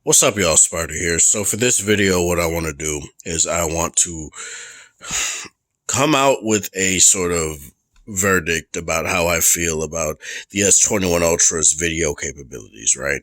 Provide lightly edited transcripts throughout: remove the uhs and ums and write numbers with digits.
What's up, y'all? Sparta here. So for this video, what I want to do is I want to come out with a sort of verdict about how I feel about the S21 Ultra's video capabilities, right?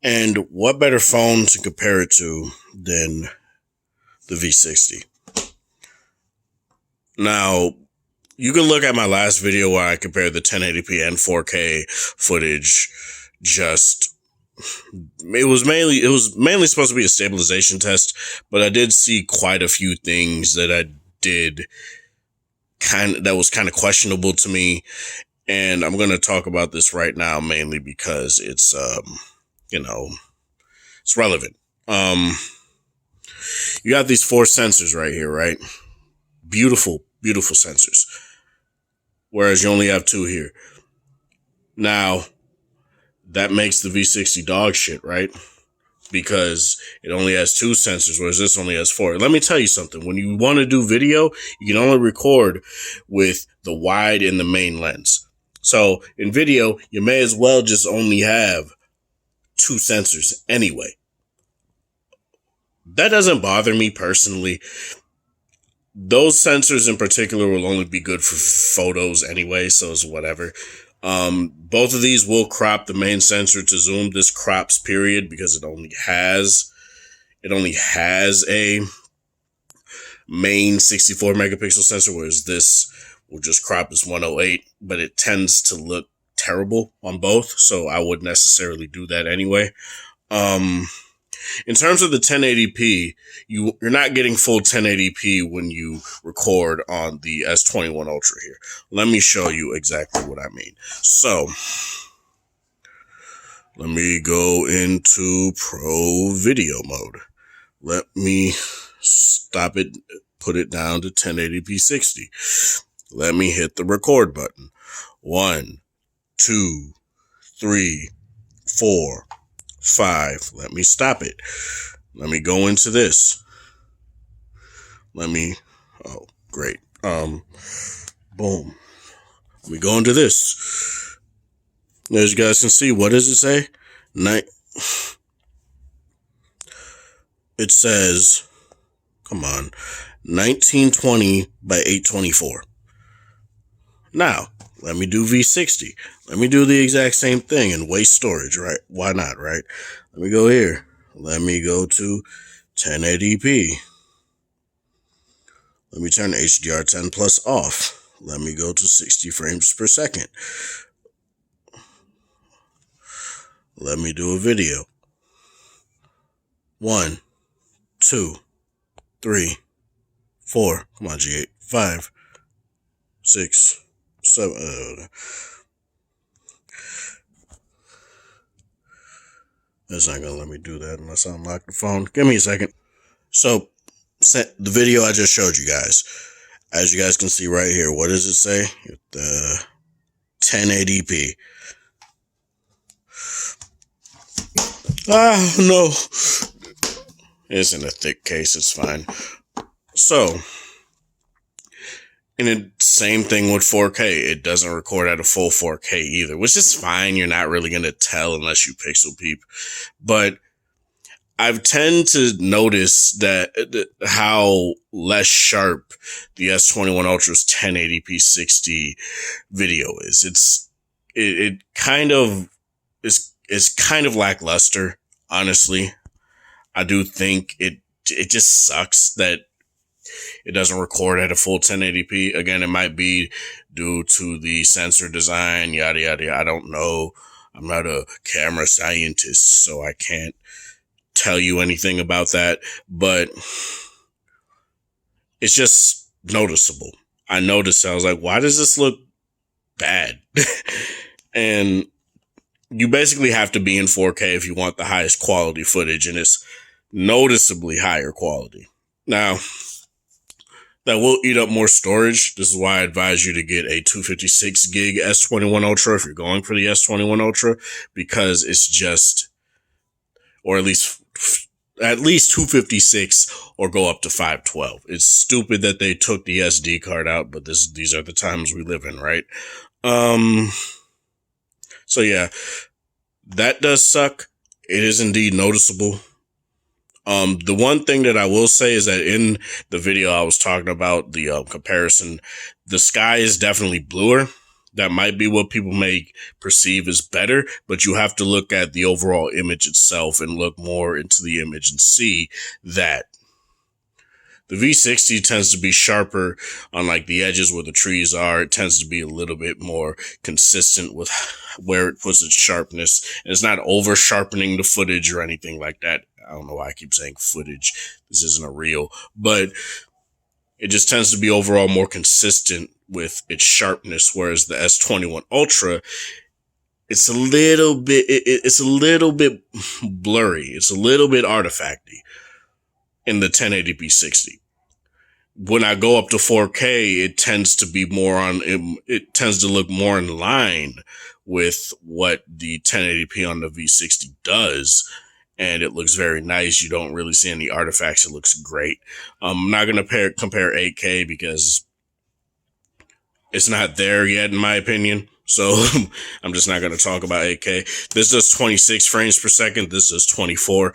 And what better phone to compare it to than the V60? Now, you can look at my last video where I compared the 1080p and 4K footage. It was mainly supposed to be a stabilization test, but I did see quite a few things that I did that was kind of questionable to me, and I'm going to talk about this right now mainly because it's it's relevant. You got these 4 sensors right here, right? Beautiful sensors. Whereas you only have 2 here. Now, that makes the V60 dog shit, right? Because it only has 2 sensors, whereas this only has 4. Let me tell you something. When you want to do video, you can only record with the wide and the main lens. So in video, you may as well just only have 2 sensors anyway. That doesn't bother me personally. Those sensors in particular will only be good for photos anyway, so it's whatever. Both of these will crop the main sensor to zoom. This crops period because it only has a main 64 megapixel sensor, whereas this will just crop as 108, but it tends to look terrible on both, so I wouldn't necessarily do that anyway. In terms of the 1080p, you're not getting full 1080p when you record on the S21 Ultra here. Let me show you exactly what I mean. So, let me go into Pro Video mode. Let me stop it, put it down to 1080p 60. Let me hit the record button. 1, 2, 3, 4, 5. Let me stop it. Let me go into this. Oh, great. Boom. Let me go into this. As you guys can see, what does it say? It says, come on, 1920 by 824. Now, let me do V60. Let me do the exact same thing and waste storage, right? Why not, right? Let me go here. Let me go to 1080p. Let me turn HDR10 plus off. Let me go to 60 frames per second. Let me do a video. 1, 2, 3, 4. Come on, G8. 5, 6, 7. It's not gonna let me do that unless I unlock the phone. Give me a second. So, the video I just showed you guys. As you guys can see right here, what does it say? The 1080p. Ah, no. It's in a thick case, it's fine. So, and the same thing with 4K. It doesn't record at a full 4K either, which is fine. You're not really going to tell unless you pixel peep. But I've tend to notice that how less sharp the S21 Ultra's 1080p 60 video is. It kind of is kind of lackluster, honestly. I do think it just sucks that it doesn't record at a full 1080p. Again, it might be due to the sensor design, yada, yada, yada. I don't know. I'm not a camera scientist, so I can't tell you anything about that. But it's just noticeable. I noticed, I was like, why does this look bad? And you basically have to be in 4K if you want the highest quality footage, and it's noticeably higher quality. Now, that will eat up more storage. This is why I advise you to get a 256 gig S21 Ultra if you're going for the S21 Ultra, because it's just, or at least 256 or go up to 512. It's stupid that they took the SD card out, but these are the times we live in, right? So yeah, that does suck. it is indeed noticeable. The one thing that I will say is that in the video I was talking about, the comparison, the sky is definitely bluer. That might be what people may perceive as better, but you have to look at the overall image itself and look more into the image and see that the V60 tends to be sharper on like the edges where the trees are. It tends to be a little bit more consistent with where it puts its sharpness. And it's not over sharpening the footage or anything like that. I don't know why I keep saying footage. This isn't a reel, but it just tends to be overall more consistent with its sharpness. Whereas the S21 Ultra, it's a little bit, it's a little bit blurry. It's a little bit artifacty in the 1080p 60. When I go up to 4K, it tends to be more on, it tends to look more in line with what the 1080p on the V60 does. And it looks very nice. You don't really see any artifacts. It looks great. I'm not going to compare 8K because it's not there yet, in my opinion. So I'm just not going to talk about 8K. This does 26 frames per second. This does 24.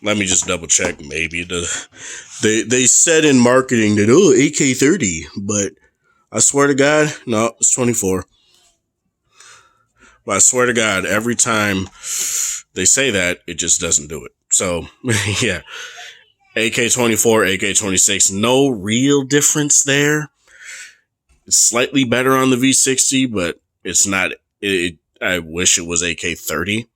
Let me just double check. Maybe they said in marketing that, 8K 30, but I swear to God, no, it's 24. But I swear to God, every time they say that, it just doesn't do it. So yeah, 8K 24, 8K 26, no real difference there. It's slightly better on the V60, but it's not. I wish it was 8K 30.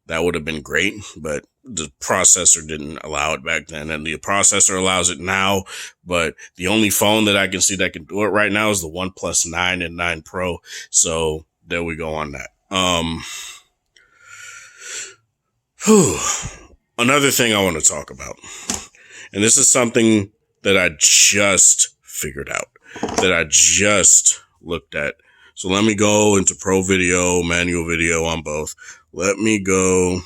That would have been great, but the processor didn't allow it back then, and the processor allows it now. But the only phone that I can see that can do it right now is the OnePlus 9 and 9 Pro. So there we go on that. Another thing I want to talk about, and this is something that I just figured out, that I just looked at. So let me go into Pro Video, Manual Video on both. Let me go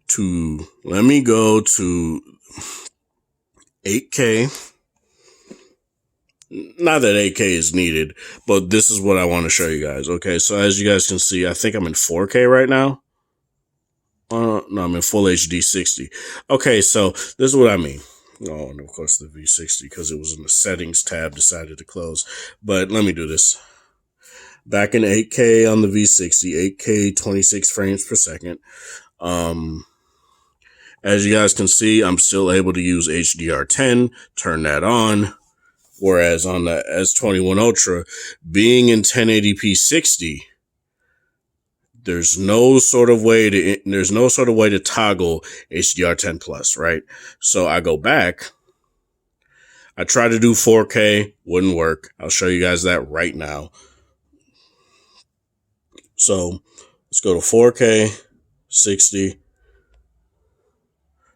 to 8K. Not that 8K is needed, but this is what I want to show you guys. Okay, so as you guys can see, I think I'm in 4K right now. No, I'm in full HD 60. Okay, so this is what I mean. Oh, and of course the V60, because it was in the settings tab, decided to close. But let me do this. Back in 8K on the V60, 8K 26 frames per second. As you guys can see, I'm still able to use HDR10, turn that on. Whereas on the S21 Ultra, being in 1080p 60, there's no sort of way to toggle HDR10 plus, right? So I go back. I try to do 4K, wouldn't work. I'll show you guys that right now. So let's go to 4K, 60.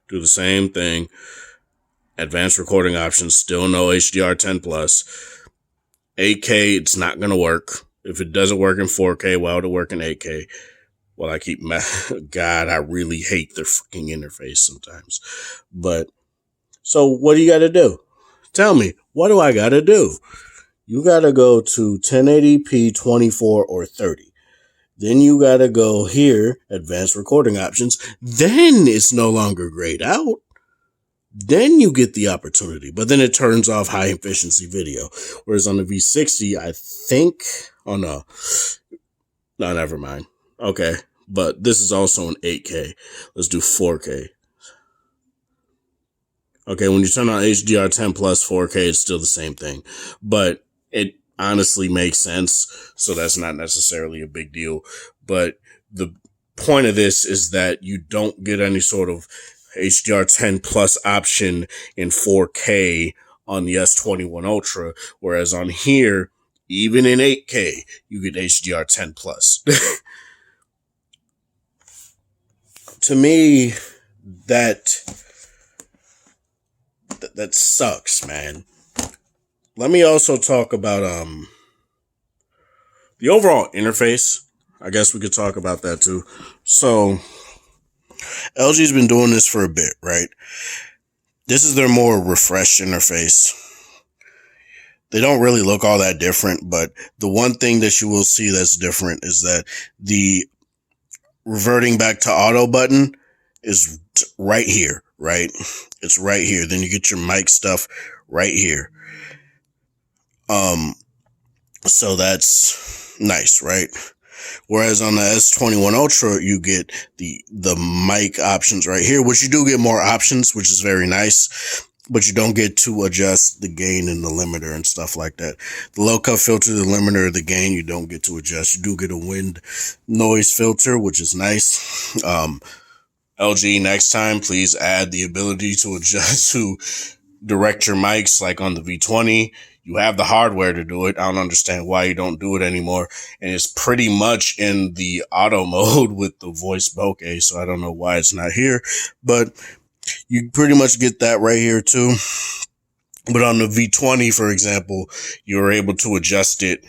Do the same thing. Advanced recording options, still no HDR10 plus. 8K, it's not going to work. If it doesn't work in 4K, why would it work in 8K? Well, God, I really hate their freaking interface sometimes. But, so what do you got to do? Tell me, what do I got to do? You got to go to 1080p 24 or 30. Then you got to go here, advanced recording options. Then it's no longer grayed out. Then you get the opportunity, but then it turns off high efficiency video. Whereas on the V60, I think, oh no, never mind. Okay, but this is also an 8K. Let's do 4K. Okay, when you turn on HDR10 plus 4K, it's still the same thing, but it honestly makes sense. So that's not necessarily a big deal. But the point of this is that you don't get any sort of HDR10 plus option in 4K on the S21 Ultra, whereas on here, even in 8K, you get HDR10 plus. To me, that sucks, man. Let me also talk about the overall interface. I guess we could talk about that too. So LG's been doing this for a bit, right? This is their more refreshed interface. They don't really look all that different, but the one thing that you will see that's different is that the reverting back to auto button is right here, right? It's right here. Then you get your mic stuff right here. So that's nice, right? Whereas on the S21 Ultra, you get the mic options right here, which you do get more options, which is very nice, but you don't get to adjust the gain and the limiter and stuff like that. The low cut filter, the limiter, the gain, you don't get to adjust. You do get a wind noise filter, which is nice. LG, next time, please add the ability to adjust to direct your mics like on the V20. You have the hardware to do it. I don't understand why you don't do it anymore. And it's pretty much in the auto mode with the voice bokeh, so I don't know why it's not here. But you pretty much get that right here too. But on the V20, for example, you're able to adjust it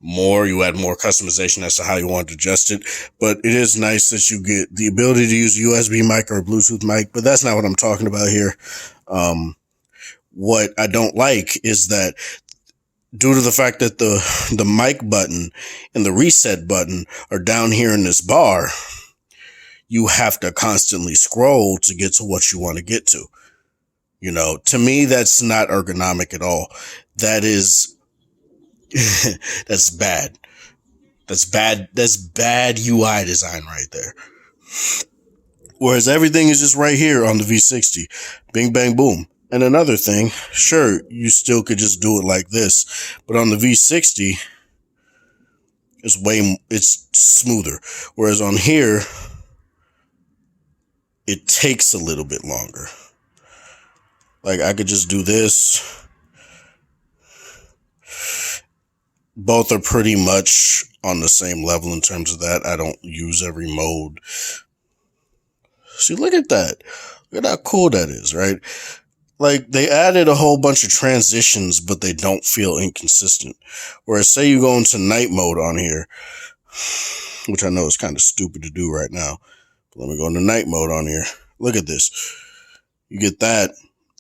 more. You add more customization as to how you want to adjust it. But it is nice that you get the ability to use USB mic or a Bluetooth mic, but that's not what I'm talking about here. What I don't like is that due to the fact that the mic button and the reset button are down here in this bar, you have to constantly scroll to get to what you want to get to. You know, to me, that's not ergonomic at all. That is, that's bad. That's bad. That's bad UI design right there. Whereas everything is just right here on the V60. Bing, bang, boom. And another thing, sure, you still could just do it like this, but on the V60, it's smoother. Whereas on here, it takes a little bit longer. Like I could just do this. Both are pretty much on the same level in terms of that. I don't use every mode. See, look at that. Look at how cool that is, right? Like, they added a whole bunch of transitions, but they don't feel inconsistent. Whereas, say you go into night mode on here, which I know is kind of stupid to do right now. But let me go into night mode on here. Look at this. You get that,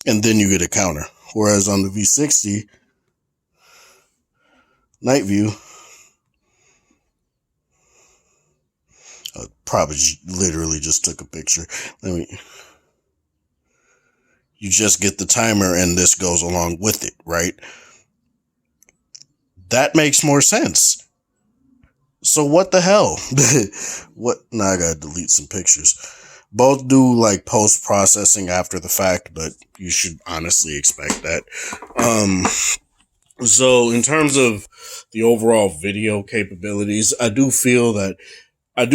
and then you get a counter. Whereas on the V60, night view, I probably literally just took a picture. You just get the timer and this goes along with it, right? That makes more sense. So what the hell? Now I gotta delete some pictures. Both do like post-processing after the fact, but you should honestly expect that. So in terms of the overall video capabilities, I do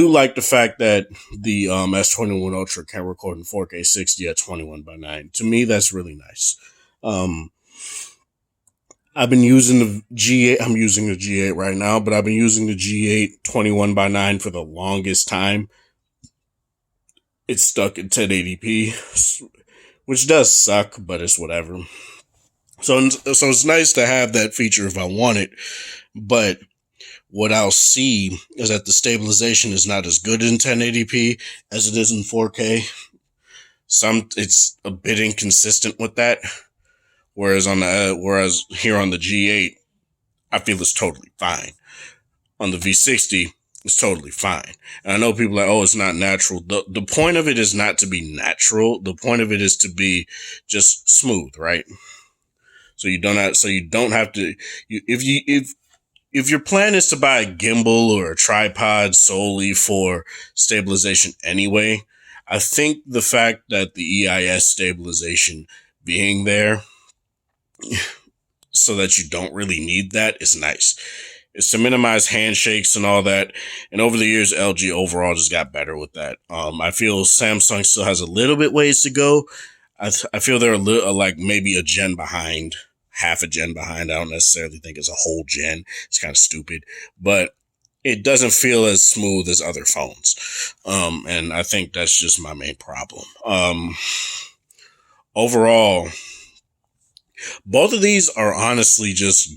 like the fact that the S21 Ultra can record in 4K 60 at 21:9. To me, that's really nice. I've been using the G8. I'm using the G8 right now, but I've been using the G8 21:9 for the longest time. It's stuck at 1080p, which does suck, but it's whatever. So it's nice to have that feature if I want it, but what I'll see is that the stabilization is not as good in 1080p as it is in 4K. It's a bit inconsistent with that. Whereas here on the G8, I feel it's totally fine. On the V60, it's totally fine. And I know people are like, oh, it's not natural. The point of it is not to be natural. The point of it is to be just smooth, right? So you don't have to, if your plan is to buy a gimbal or a tripod solely for stabilization anyway, I think the fact that the EIS stabilization being there so that you don't really need that is nice. It's to minimize handshakes and all that. And over the years, LG overall just got better with that. I feel Samsung still has a little bit ways to go. I feel they're like maybe a gen behind. Half a gen behind. I don't necessarily think it's a whole gen. It's kind of stupid, but it doesn't feel as smooth as other phones. And I think that's just my main problem. Overall, both of these are honestly just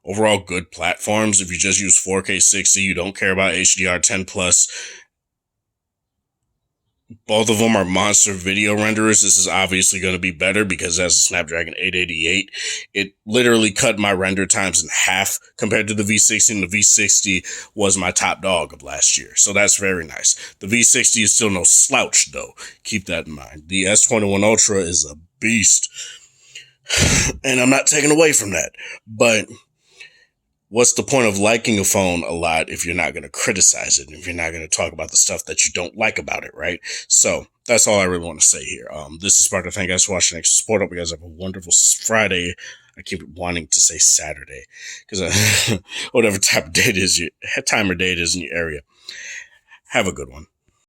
overall good platforms. If you just use 4K 60, you don't care about HDR10+, Both of them are monster video renderers. This is obviously going to be better because it has a Snapdragon 888. It literally cut my render times in half compared to the V60, and the V60 was my top dog of last year. So that's very nice. The V60 is still no slouch, though. Keep that in mind. The S21 Ultra is a beast, and I'm not taking away from that. But what's the point of liking a phone a lot if you're not going to criticize it, if you're not going to talk about the stuff that you don't like about it, right? So that's all I really want to say here. This is Sparta. Thank you guys for watching Extra Support. Hope you guys have a wonderful Friday. I keep wanting to say Saturday because whatever time or day it is in your area. Have a good one.